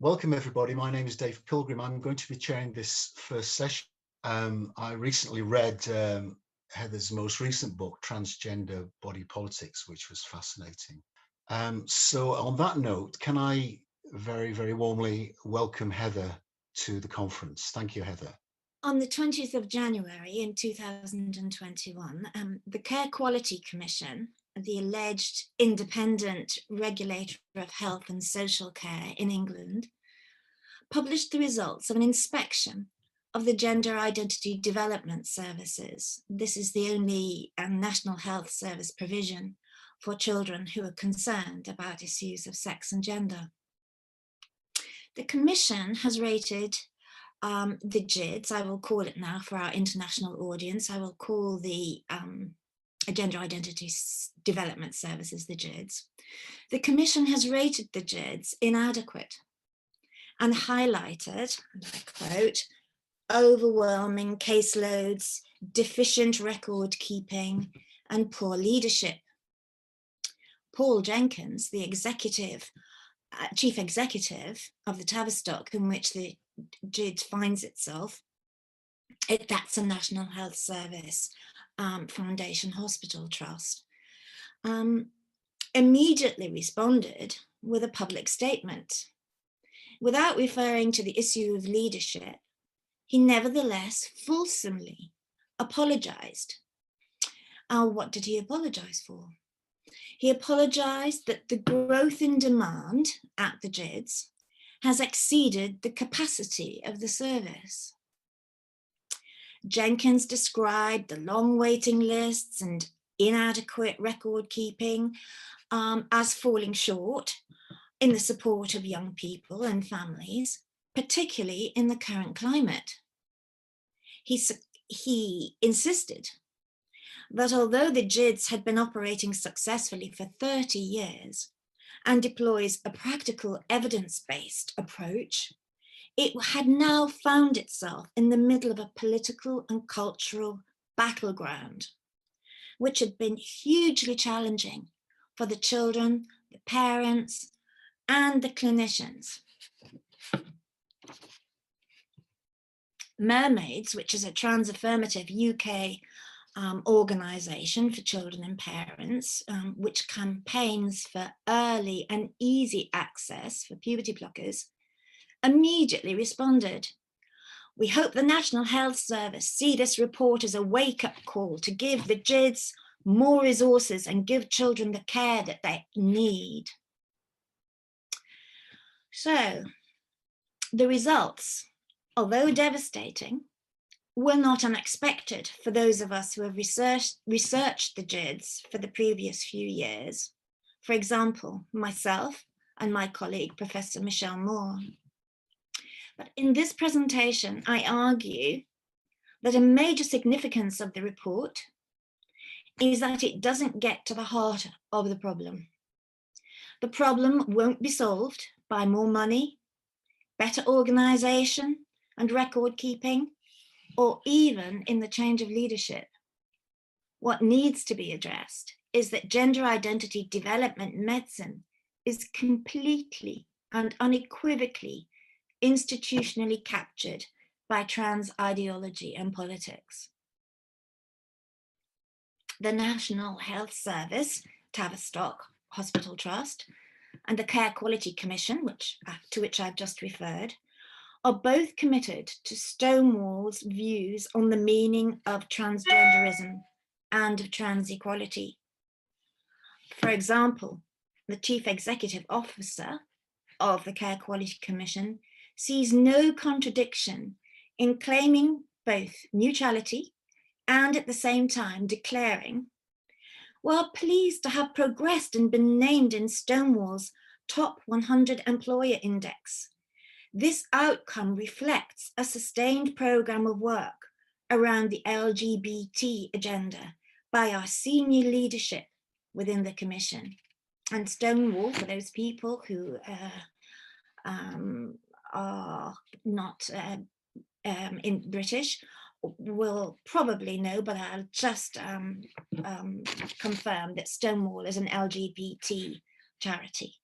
Welcome everybody. My name is Dave Pilgrim. I'm going to be chairing this first session. I recently read Heather's most recent book, Transgender Body Politics, which was fascinating. So on that note, can I very, very warmly welcome Heather to the conference. Thank you, Heather. On the 20th of January in 2021, the Care Quality Commission, the alleged independent regulator of health and social care in England, published the results of an inspection of the Gender Identity Development Services. This is the only National Health Service provision for children who are concerned about issues of sex and gender. The Commission has rated the GIDS, I will call it now for our international audience, I will call the Gender Identity Development Services, the GIDS. The Commission has rated the GIDS inadequate and highlighted, and I quote, overwhelming caseloads, deficient record keeping, and poor leadership. Paul Jenkins, the chief executive of the Tavistock, in which the GID finds itself, that's a National Health Service Foundation Hospital Trust, immediately responded with a public statement. Without referring to the issue of leadership, he nevertheless fulsomely apologized. What did he apologize for? He apologized that the growth in demand at the GIDS has exceeded the capacity of the service. Jenkins described the long waiting lists and inadequate record keeping as falling short in the support of young people and families, particularly in the current climate. He insisted that although the GIDS had been operating successfully for 30 years and deploys a practical evidence-based approach, it had now found itself in the middle of a political and cultural battleground, which had been hugely challenging for the children, the parents, and the clinicians. Mermaids, which is a trans-affirmative UK organisation for children and parents, which campaigns for early and easy access for puberty blockers, immediately responded. We hope the National Health Service see this report as a wake-up call to give the GIDS more resources and give children the care that they need. So, the results, although devastating, were not unexpected for those of us who have researched the GIDS for the previous few years. For example, myself and my colleague, Professor Michelle Moore. But in this presentation, I argue that a major significance of the report is that it doesn't get to the heart of the problem. The problem won't be solved by more money, better organisation and record keeping, or even in the change of leadership. What needs to be addressed is that gender identity development medicine is completely and unequivocally institutionally captured by trans ideology and politics. The National Health Service, Tavistock Hospital Trust, and the Care Quality Commission, to which I've just referred, are both committed to Stonewall's views on the meaning of transgenderism and of trans equality. For example, the Chief Executive Officer of the Care Quality Commission sees no contradiction in claiming both neutrality and at the same time declaring, "We're pleased to have progressed and been named in Stonewall's top 100 employer index. This outcome reflects a sustained program of work around the LGBT agenda by our senior leadership within the Commission." And Stonewall, for those people who are not in British, will probably know, but I'll just confirm that Stonewall is an LGBT charity.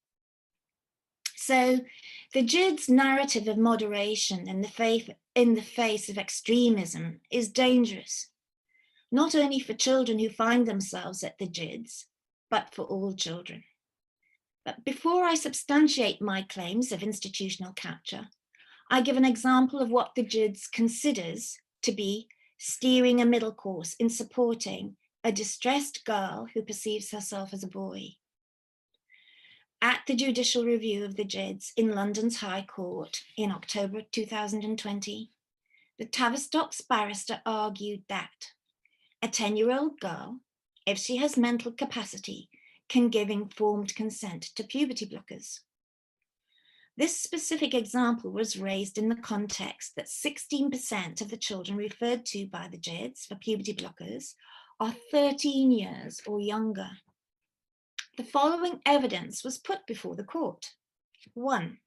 So the JID's narrative of moderation in the face of extremism is dangerous, not only for children who find themselves at the JIDs, but for all children. But before I substantiate my claims of institutional capture, I give an example of what the JIDs considers to be steering a middle course in supporting a distressed girl who perceives herself as a boy. At the judicial review of the JIDs in London's High Court in October 2020, the Tavistock's barrister argued that a 10-year-old girl, if she has mental capacity, can give informed consent to puberty blockers. This specific example was raised in the context that 16% of the children referred to by the JIDs for puberty blockers are 13 years or younger. The following evidence was put before the court. 1.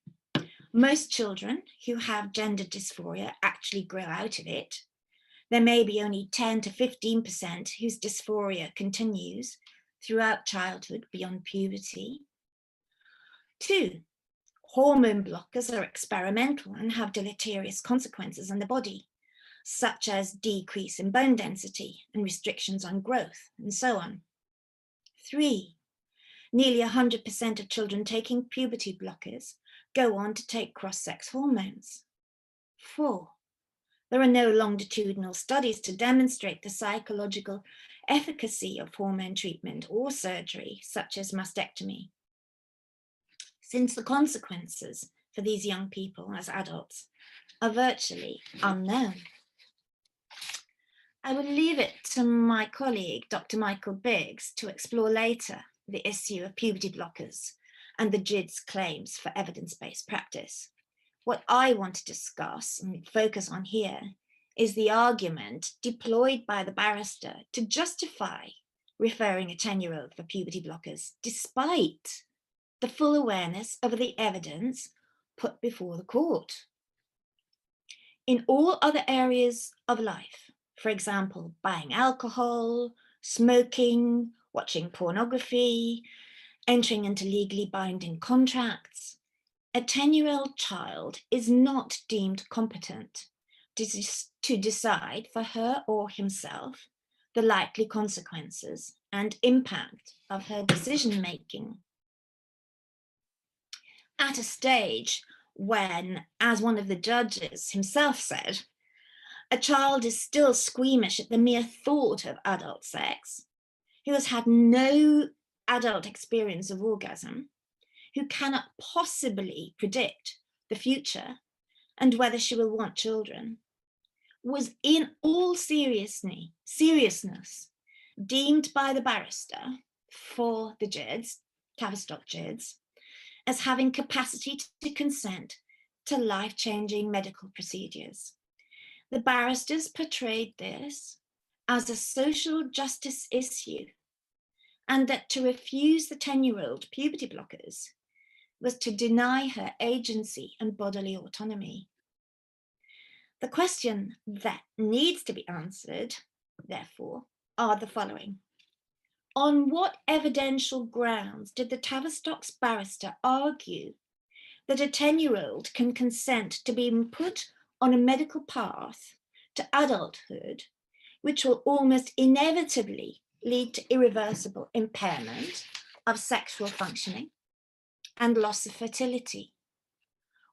Most children who have gender dysphoria actually grow out of it. There may be only 10 to 15% whose dysphoria continues throughout childhood beyond puberty. 2. Hormone blockers are experimental and have deleterious consequences on the body, such as decrease in bone density and restrictions on growth, and so on. 3. Nearly 100% of children taking puberty blockers go on to take cross-sex hormones. 4. There are no longitudinal studies to demonstrate the psychological efficacy of hormone treatment or surgery, such as mastectomy, since the consequences for these young people as adults are virtually unknown. I will leave it to my colleague, Dr. Michael Biggs, to explore later the issue of puberty blockers and the JID's claims for evidence-based practice. What I want to discuss and focus on here is the argument deployed by the barrister to justify referring a 10-year-old for puberty blockers, despite the full awareness of the evidence put before the court. In all other areas of life, for example, buying alcohol, smoking, watching pornography, entering into legally binding contracts, a 10-year-old child is not deemed competent to decide for her or himself the likely consequences and impact of her decision-making. At a stage when, as one of the judges himself said, a child is still squeamish at the mere thought of adult sex, who has had no adult experience of orgasm, who cannot possibly predict the future and whether she will want children, was in all seriousness deemed by the barrister for the JIDs, Tavistock JIDs, as having capacity to consent to life-changing medical procedures. The barristers portrayed this as a social justice issue, and that to refuse the 10-year-old puberty blockers was to deny her agency and bodily autonomy. The question that needs to be answered, therefore, are the following. On what evidential grounds did the Tavistock's barrister argue that a 10-year-old can consent to being put on a medical path to adulthood, which will almost inevitably lead to irreversible impairment of sexual functioning and loss of fertility?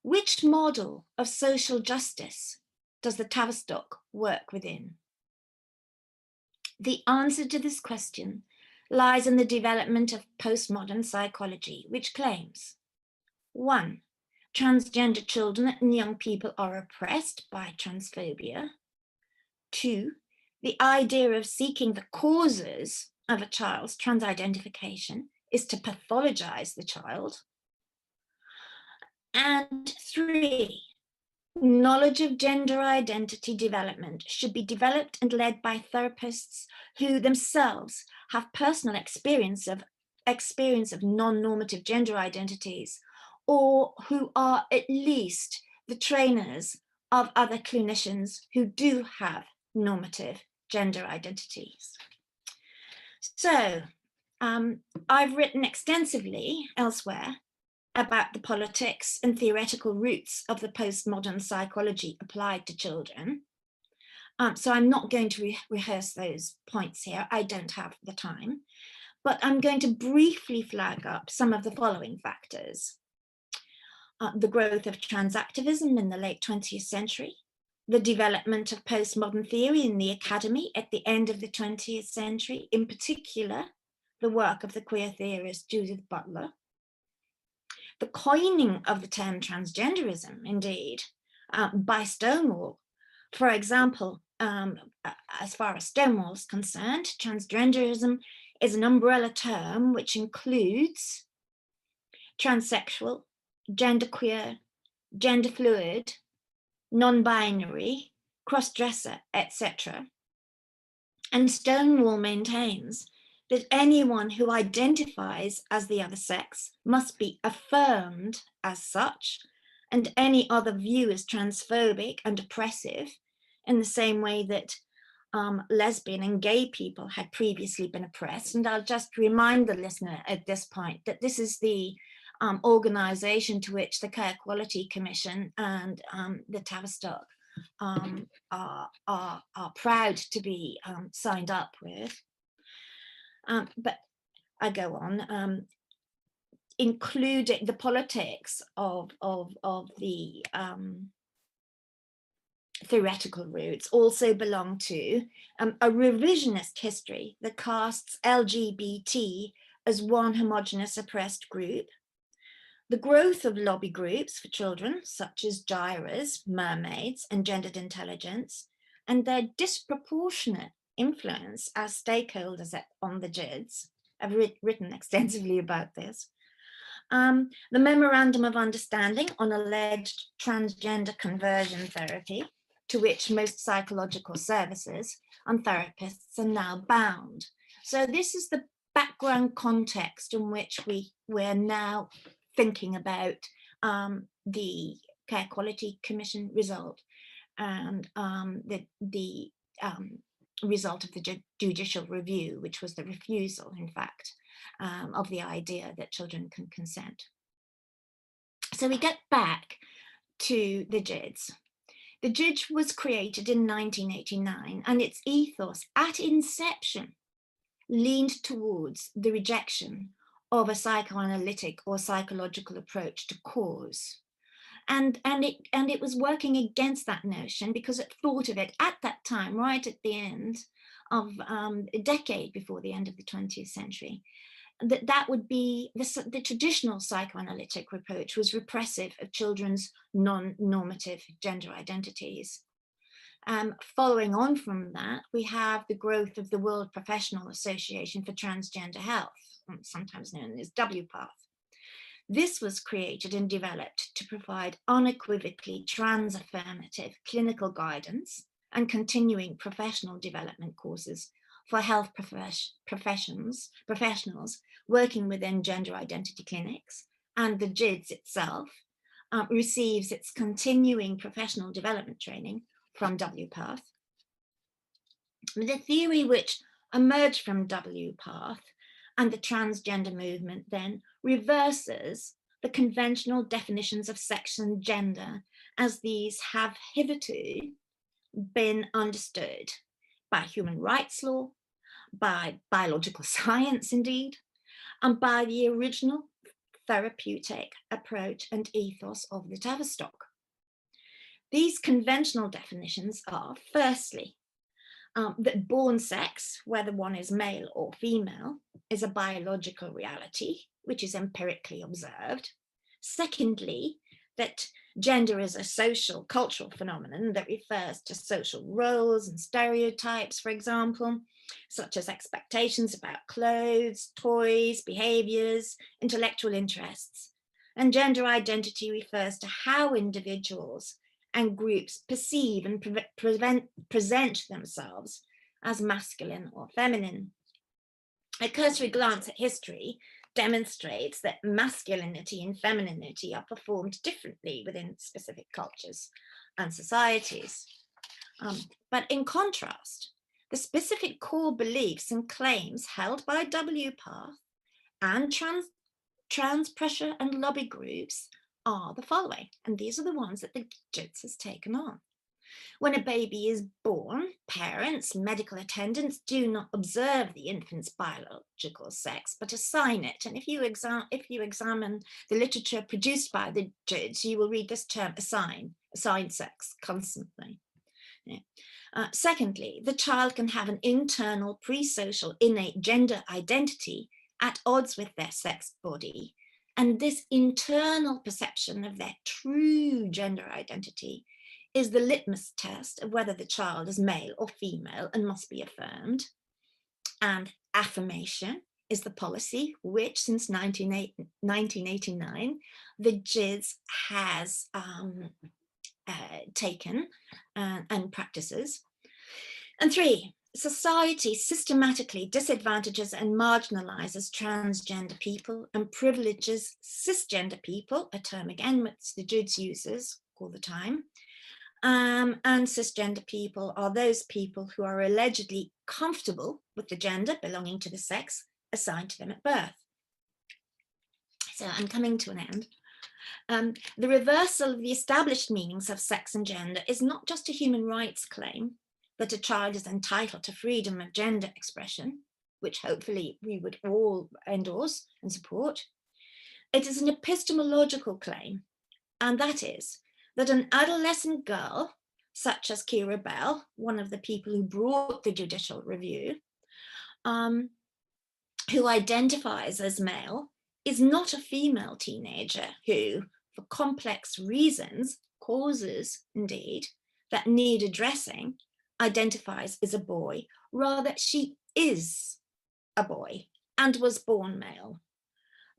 Which model of social justice does the Tavistock work within? The answer to this question lies in the development of postmodern psychology, which claims, 1, transgender children and young people are oppressed by transphobia. 2, the idea of seeking the causes of a child's transidentification is to pathologize the child. And 3, knowledge of gender identity development should be developed and led by therapists who themselves have personal experience of non-normative gender identities, or who are at least the trainers of other clinicians who do have normative gender identities. So I've written extensively elsewhere about the politics and theoretical roots of the postmodern psychology applied to children. So I'm not going to rehearse those points here. I don't have the time, but I'm going to briefly flag up some of the following factors. The growth of transactivism in the late 20th century, the development of postmodern theory in the academy at the end of the 20th century, in particular, the work of the queer theorist Judith Butler, the coining of the term transgenderism, indeed, by Stonewall. For example, as far as Stonewall is concerned, transgenderism is an umbrella term which includes transsexual, genderqueer, gender fluid, non-binary, cross-dresser, etc. And Stonewall maintains that anyone who identifies as the other sex must be affirmed as such, and any other view is transphobic and oppressive, in the same way that lesbian and gay people had previously been oppressed. And I'll just remind the listener at this point that this is the organization to which the Care Quality Commission and the Tavistock are proud to be signed up with. But I go on, including the politics of the theoretical roots also belong to a revisionist history that casts LGBT as one homogenous oppressed group. The growth of lobby groups for children, such as gyras, mermaids, and gendered intelligence, and their disproportionate influence as stakeholders on the GIDS. I've written extensively about this. The Memorandum of Understanding on Alleged Transgender Conversion Therapy, to which most psychological services and therapists are now bound. So this is the background context in which we're now thinking about the Care Quality Commission result and the result of the judicial review, which was the refusal, in fact, of the idea that children can consent. So we get back to the GIDS. The GIDS was created in 1989, and its ethos at inception leaned towards the rejection of a psychoanalytic or psychological approach to cause. And it was working against that notion because it thought of it at that time, right at the end of a decade before the end of the 20th century, that would be the traditional psychoanalytic approach was repressive of children's non-normative gender identities. Following on from that, we have the growth of the World Professional Association for Transgender Health, sometimes known as WPATH. This was created and developed to provide unequivocally trans-affirmative clinical guidance and continuing professional development courses for health professionals working within gender identity clinics, and the GIDS itself receives its continuing professional development training from WPATH. The theory which emerged from WPATH and the transgender movement then reverses the conventional definitions of sex and gender as these have hitherto been understood by human rights law, by biological science indeed, and by the original therapeutic approach and ethos of the Tavistock. These conventional definitions are, firstly, that born sex, whether one is male or female, is a biological reality, which is empirically observed. Secondly, that gender is a social, cultural phenomenon that refers to social roles and stereotypes, for example, such as expectations about clothes, toys, behaviors, intellectual interests. And gender identity refers to how individuals and groups perceive and present themselves as masculine or feminine. A cursory glance at history demonstrates that masculinity and femininity are performed differently within specific cultures and societies. But in contrast, the specific core beliefs and claims held by WPATH and trans pressure and lobby groups are the following, and these are the ones that the JIDS has taken on. When a baby is born, parents, medical attendants do not observe the infant's biological sex, but assign it. And if you examine the literature produced by the JIDS, you will read this term assign sex constantly. Yeah. Secondly, the child can have an internal pre-social innate gender identity at odds with their sex body. And this internal perception of their true gender identity is the litmus test of whether the child is male or female and must be affirmed. And affirmation is the policy which, since 1989, the JIDS has taken and practices. And 3, society systematically disadvantages and marginalizes transgender people and privileges cisgender people, a term again which the JIDS uses all the time. And cisgender people are those people who are allegedly comfortable with the gender belonging to the sex assigned to them at birth. So I'm coming to an end. The reversal of the established meanings of sex and gender is not just a human rights claim that a child is entitled to freedom of gender expression, which hopefully we would all endorse and support. It is an epistemological claim, and that is that an adolescent girl, such as Kira Bell, one of the people who brought the judicial review, who identifies as male, is not a female teenager who, for complex reasons, causes indeed, that need addressing, identifies as a boy. Rather, she is a boy and was born male.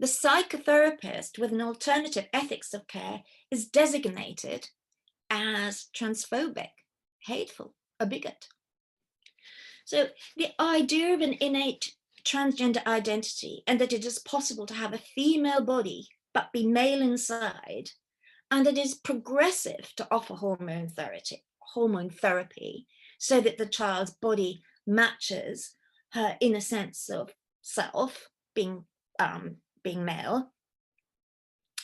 The psychotherapist with an alternative ethics of care is designated as transphobic, hateful, a bigot. So the idea of an innate transgender identity and that it is possible to have a female body but be male inside, and it is progressive to offer hormone therapy so that the child's body matches her inner sense of self, being male,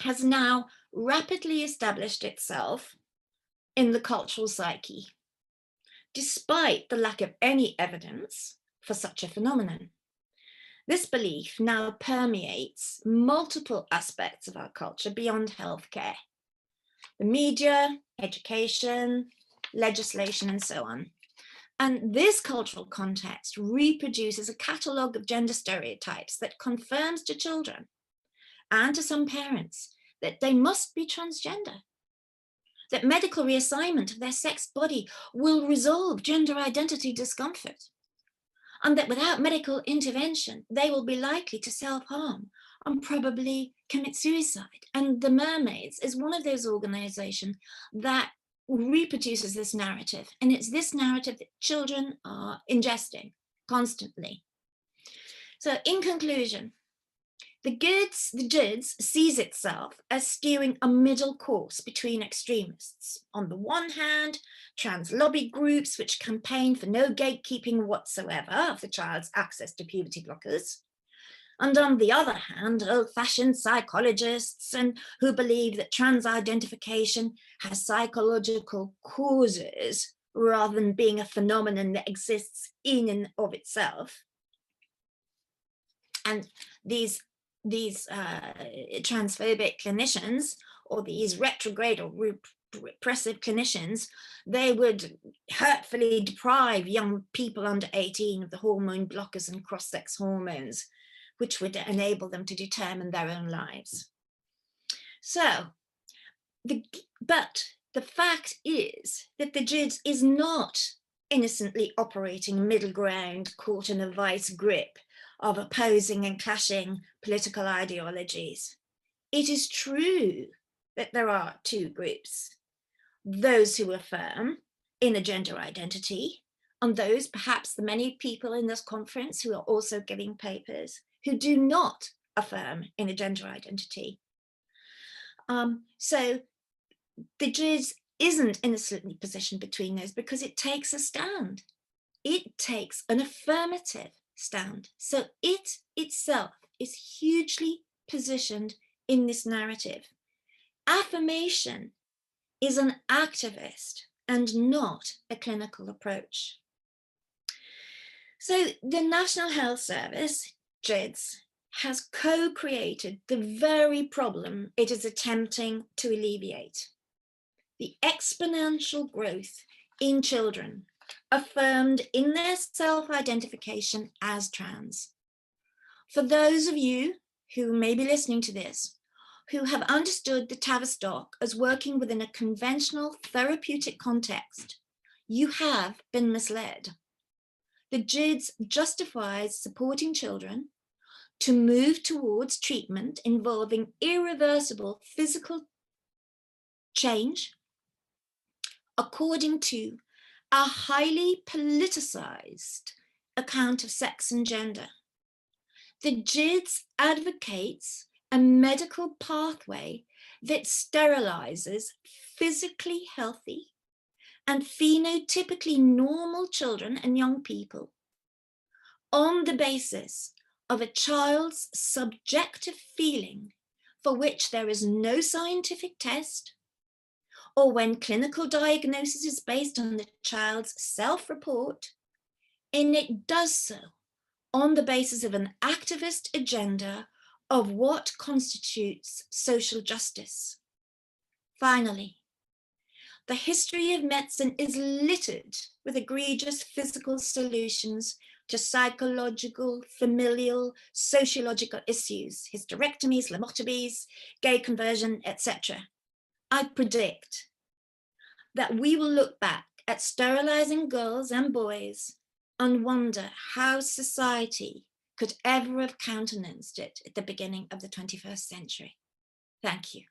has now rapidly established itself in the cultural psyche, despite the lack of any evidence for such a phenomenon. This belief now permeates multiple aspects of our culture beyond healthcare, the media, education, legislation, and so on. And this cultural context reproduces a catalogue of gender stereotypes that confirms to children and to some parents that they must be transgender, that medical reassignment of their sex body will resolve gender identity discomfort, and that without medical intervention, they will be likely to self-harm and probably commit suicide. And the Mermaids is one of those organizations that reproduces this narrative. And it's this narrative that children are ingesting constantly. So in conclusion, the JIDS sees itself as steering a middle course between extremists. On the one hand, trans lobby groups which campaign for no gatekeeping whatsoever of the child's access to puberty blockers. And on the other hand, old-fashioned psychologists who believe that trans identification has psychological causes rather than being a phenomenon that exists in and of itself. And these transphobic clinicians, or these retrograde or repressive clinicians, they would hurtfully deprive young people under 18 of the hormone blockers and cross-sex hormones, which would enable them to determine their own lives. So, but the fact is that the JIDS is not innocently operating middle ground caught in a vice grip of opposing and clashing political ideologies. It is true that there are two groups, those who affirm in a gender identity, and those, perhaps the many people in this conference who are also giving papers, who do not affirm in a gender identity. So the JIDS isn't innocently positioned between those because it takes a stand. It takes an affirmative stand. So it itself is hugely positioned in this narrative. Affirmation is an activist and not a clinical approach. So the National Health Service, GIDS, has co-created the very problem it is attempting to alleviate. The exponential growth in children affirmed in their self-identification as trans. For those of you who may be listening to this, who have understood the Tavistock as working within a conventional therapeutic context, you have been misled. The GIDS justifies supporting children to move towards treatment involving irreversible physical change according to a highly politicized account of sex and gender. The GIDS advocates a medical pathway that sterilizes physically healthy and phenotypically normal children and young people on the basis of a child's subjective feeling for which there is no scientific test, or when clinical diagnosis is based on the child's self-report, and it does so on the basis of an activist agenda of what constitutes social justice. Finally, the history of medicine is littered with egregious physical solutions to psychological, familial, sociological issues, hysterectomies, lobotomies, gay conversion, etc. I predict that we will look back at sterilizing girls and boys and wonder how society could ever have countenanced it at the beginning of the 21st century. Thank you.